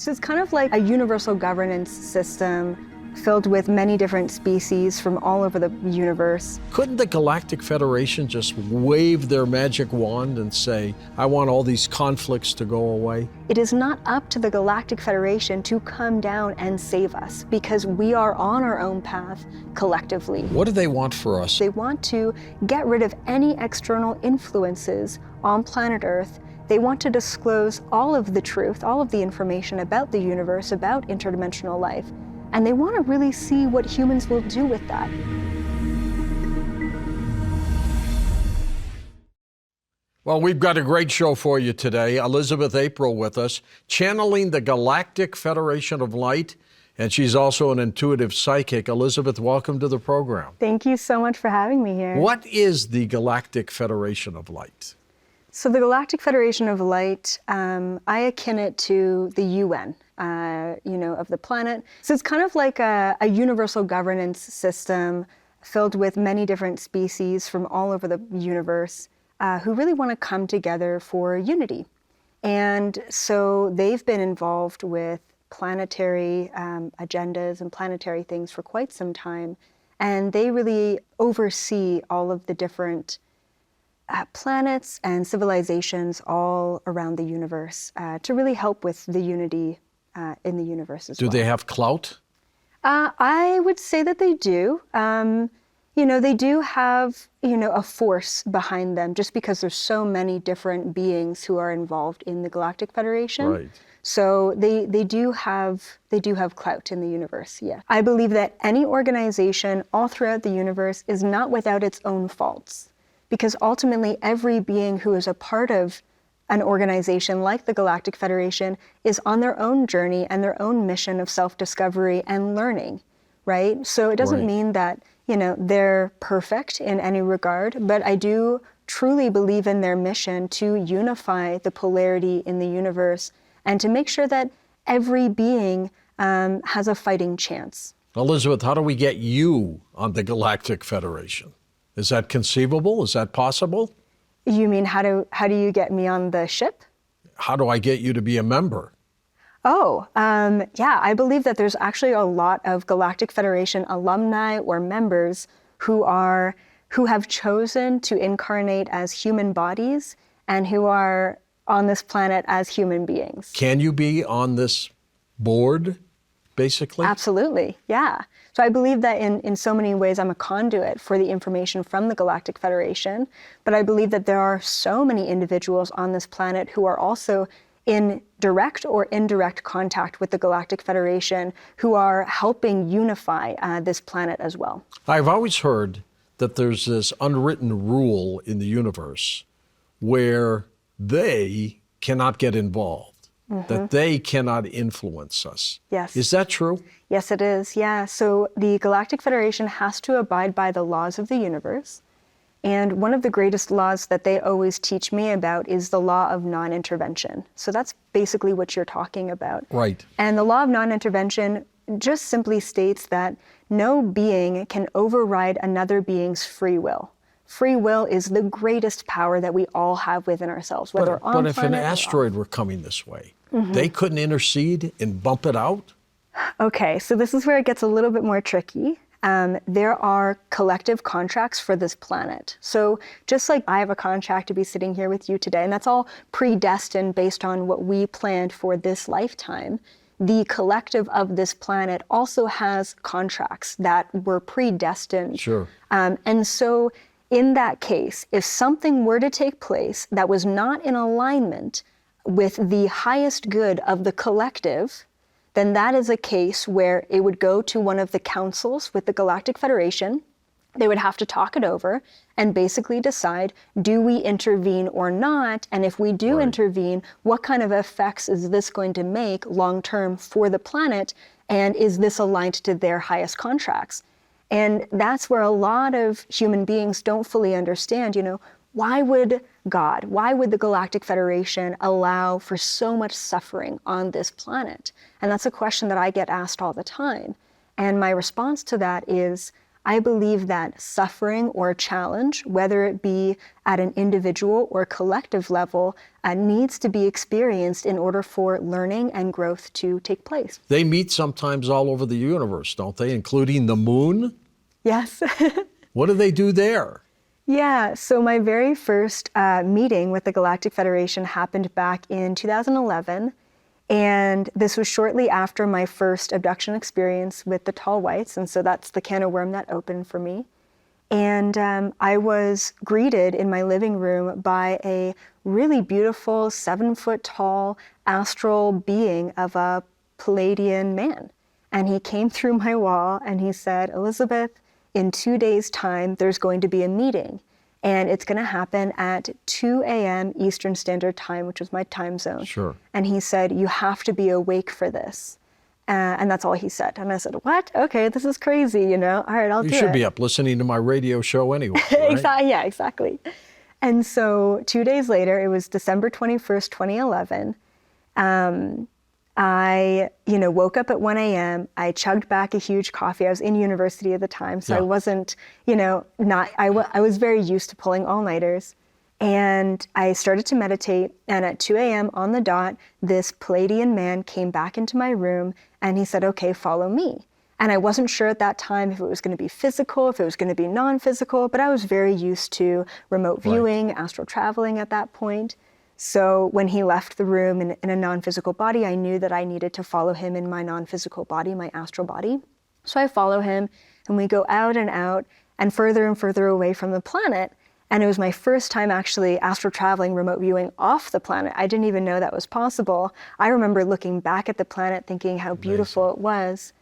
So it's kind of like a universal governance system filled with many different species from all over the universe. Couldn't the Galactic Federation just wave their magic wand and say, I want all these conflicts to go away? It is not up to the Galactic Federation to come down and save us because we are on our own path collectively. What do they want for us? They want to get rid of any external influences on planet Earth. They want to disclose all of the truth, all of the information about the universe, about interdimensional life. And they want to really see what humans will do with that. Well, we've got a great show for you today. Elizabeth April with us, channeling the Galactic Federation of Light, and she's also an intuitive psychic. Elizabeth, welcome to the program. Thank you so much for having me here. What is the Galactic Federation of Light? So the Galactic Federation of Light, I akin it to the UN. Of the planet. So it's kind of like a universal governance system filled with many different species from all over the universe who really want to come together for unity. And so they've been involved with planetary agendas and planetary things for quite some time. And they really oversee all of the different planets and civilizations all around the universe to really help with the unity in the universe as well. Do they have clout? I would say that they do. They do have, a force behind them just because there's so many different beings who are involved in the Galactic Federation. Right. So they do have clout in the universe, yeah. I believe that any organization all throughout the universe is not without its own faults, because ultimately every being who is a part of an organization like the Galactic Federation is on their own journey and their own mission of self-discovery and learning, right? So it doesn't mean that, they're perfect in any regard, but I do truly believe in their mission to unify the polarity in the universe and to make sure that every being has a fighting chance. Elizabeth, how do we get you on the Galactic Federation? Is that conceivable? Is that possible? You mean how do you get me on the ship? How do I get you to be a member? Yeah, I believe that there's actually a lot of Galactic Federation alumni or members who have chosen to incarnate as human bodies and who are on this planet as human beings. Can you be on this board, basically? Absolutely, yeah. So I believe that in so many ways I'm a conduit for the information from the Galactic Federation, but I believe that there are so many individuals on this planet who are also in direct or indirect contact with the Galactic Federation who are helping unify this planet as well. I've always heard that there's this unwritten rule in the universe where they cannot get involved, that they cannot influence us. Yes. Is that true? Yes, it is. Yeah. So the Galactic Federation has to abide by the laws of the universe. And one of the greatest laws that they always teach me about is the law of non-intervention. So that's basically what you're talking about. Right. And the law of non-intervention just simply states that no being can override another being's free will. Free will is the greatest power that we all have within ourselves, whether on planet or off. But if an asteroid were coming this way, they couldn't intercede and bump it out? Okay, so this is where it gets a little bit more tricky. There are collective contracts for this planet. So just like I have a contract to be sitting here with you today, and that's all predestined based on what we planned for this lifetime, the collective of this planet also has contracts that were predestined. Sure. And so in that case, if something were to take place that was not in alignment with the highest good of the collective, then that is a case where it would go to one of the councils with the Galactic Federation. They would have to talk it over and basically decide, do we intervene or not? And if we do intervene, what kind of effects is this going to make long-term for the planet? And is this aligned to their highest contracts? And that's where a lot of human beings don't fully understand, why would God, why would the Galactic Federation allow for so much suffering on this planet? And that's a question that I get asked all the time. And my response to that is, I believe that suffering or challenge, whether it be at an individual or collective level, needs to be experienced in order for learning and growth to take place. They meet sometimes all over the universe, don't they, including the moon? Yes. What do they do there? Yeah, so my very first meeting with the Galactic Federation happened back in 2011. And this was shortly after my first abduction experience with the tall whites. And so that's the can of worm that opened for me. And I was greeted in my living room by a really beautiful 7-foot tall astral being of a Palladian man. And he came through my wall and he said, Elizabeth, in 2 days' time, there's going to be a meeting. And it's going to happen at 2 a.m. Eastern Standard Time, which was my time zone. Sure. And he said, you have to be awake for this. And that's all he said. And I said, what? Okay, this is crazy, you know? All right, I'll do it. You should be up listening to my radio show anyway, right? Exactly. Yeah, exactly. And so 2 days later, it was December 21st, 2011. I, woke up at 1 a.m. I chugged back a huge coffee. I was in university at the time, so I wasn't, I was very used to pulling all-nighters. And I started to meditate, and at 2 a.m. on the dot, this Palladian man came back into my room, and he said, okay, follow me. And I wasn't sure at that time if it was going to be physical, if it was going to be non-physical, but I was very used to remote viewing, astral traveling at that point. So when he left the room in a non-physical body, I knew that I needed to follow him in my non-physical body, my astral body. So I follow him, and we go out and further away from the planet. And it was my first time actually astral traveling, remote viewing off the planet. I didn't even know that was possible. I remember looking back at the planet thinking how beautiful it was.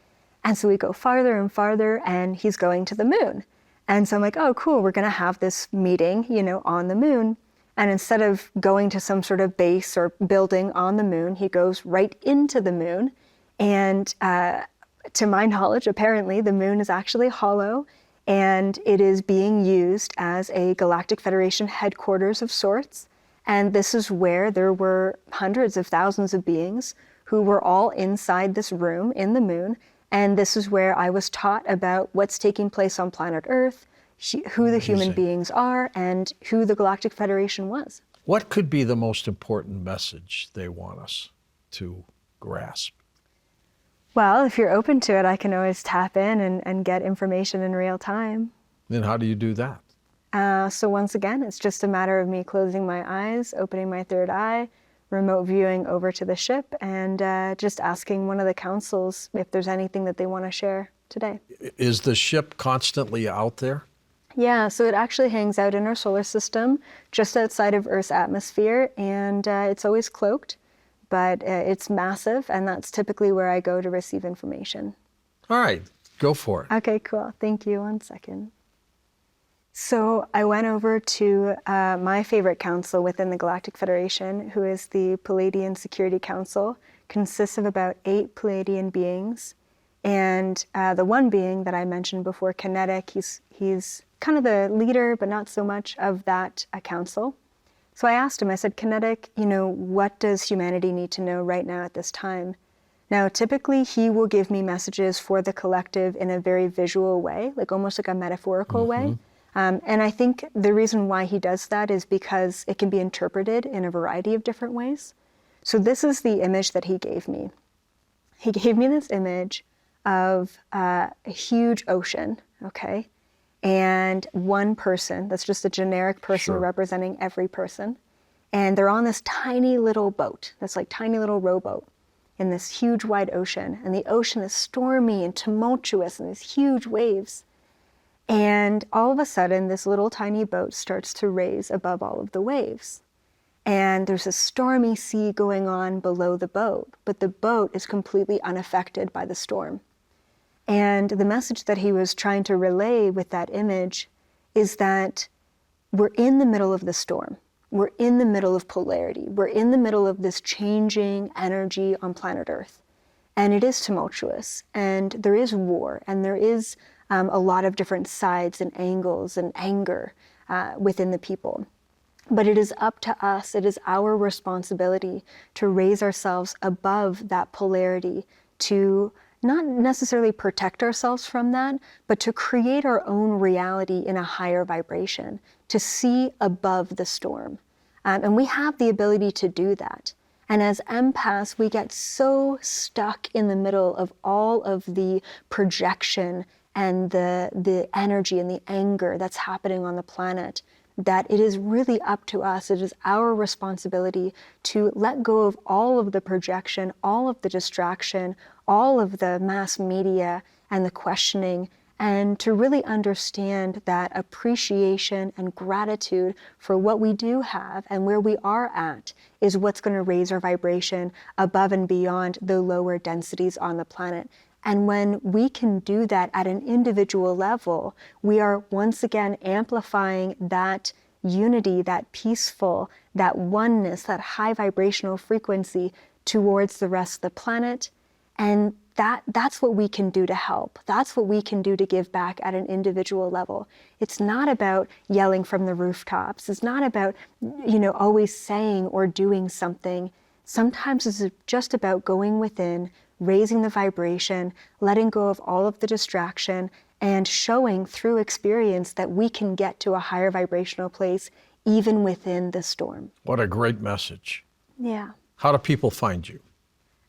And so we go farther and farther, and he's going to the moon. And so I'm like, oh, cool, we're going to have this meeting, on the moon. And instead of going to some sort of base or building on the moon, he goes right into the moon. And to my knowledge, apparently, the moon is actually hollow, and it is being used as a Galactic Federation headquarters of sorts. And this is where there were hundreds of thousands of beings who were all inside this room in the moon. And this is where I was taught about what's taking place on planet Earth, who the human beings are, and who the Galactic Federation was. What could be the most important message they want us to grasp? Well, if you're open to it, I can always tap in and get information in real time. Then how do you do that? So once again, it's just a matter of me closing my eyes, opening my third eye, remote viewing over to the ship, and just asking one of the councils if there's anything that they want to share today. Is the ship constantly out there? Yeah, so it actually hangs out in our solar system, just outside of Earth's atmosphere, and it's always cloaked, but it's massive, and that's typically where I go to receive information. All right, go for it. Okay, cool. Thank you. 1 second. So I went over to my favorite council within the Galactic Federation, who is the Palladian Security Council. Consists of about 8 Palladian beings. And the one being that I mentioned before, Kinetic, he's kind of the leader, but not so much, of that council. So I asked him, I said, Kinetic, what does humanity need to know right now at this time? Now, typically he will give me messages for the collective in a very visual way, like almost like a metaphorical way. And I think the reason why he does that is because it can be interpreted in a variety of different ways. So this is the image that he gave me. He gave me this image of a huge ocean, okay? And one person, that's just a generic person representing every person. And they're on this tiny little boat, this like tiny little rowboat in this huge wide ocean. And the ocean is stormy and tumultuous and these huge waves. And all of a sudden, this little tiny boat starts to raise above all of the waves. And there's a stormy sea going on below the boat, but the boat is completely unaffected by the storm. And the message that he was trying to relay with that image is that we're in the middle of the storm. We're in the middle of polarity. We're in the middle of this changing energy on planet Earth. And it is tumultuous, and there is war, and there is a lot of different sides and angles and anger within the people. But it is up to us, it is our responsibility to raise ourselves above that polarity, to not necessarily protect ourselves from that, but to create our own reality in a higher vibration, to see above the storm. And we have the ability to do that. And as empaths, we get so stuck in the middle of all of the projection and the energy and the anger that's happening on the planet, that it is really up to us. It is our responsibility to let go of all of the projection, all of the distraction, all of the mass media and the questioning, and to really understand that appreciation and gratitude for what we do have and where we are at is what's going to raise our vibration above and beyond the lower densities on the planet. And when we can do that at an individual level, we are once again amplifying that unity, that peaceful, that oneness, that high vibrational frequency towards the rest of the planet. And that's what we can do to help. That's what we can do to give back at an individual level. It's not about yelling from the rooftops. It's not about, always saying or doing something. Sometimes it's just about going within, raising the vibration, letting go of all of the distraction, and showing through experience that we can get to a higher vibrational place even within the storm. What a great message. Yeah. How do people find you?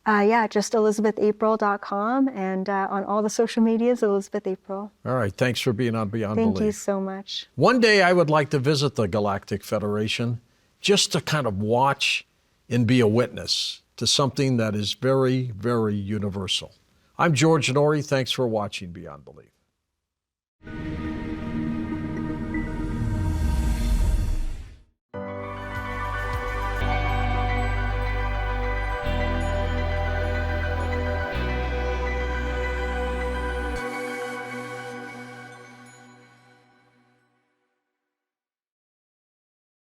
Just ElizabethApril.com, and on all the social medias, Elizabeth April. All right. Thanks for being on Beyond Belief. Thank you so much. One day I would like to visit the Galactic Federation just to kind of watch and be a witness to something that is very, very universal. I'm George Norrie. Thanks for watching Beyond Belief.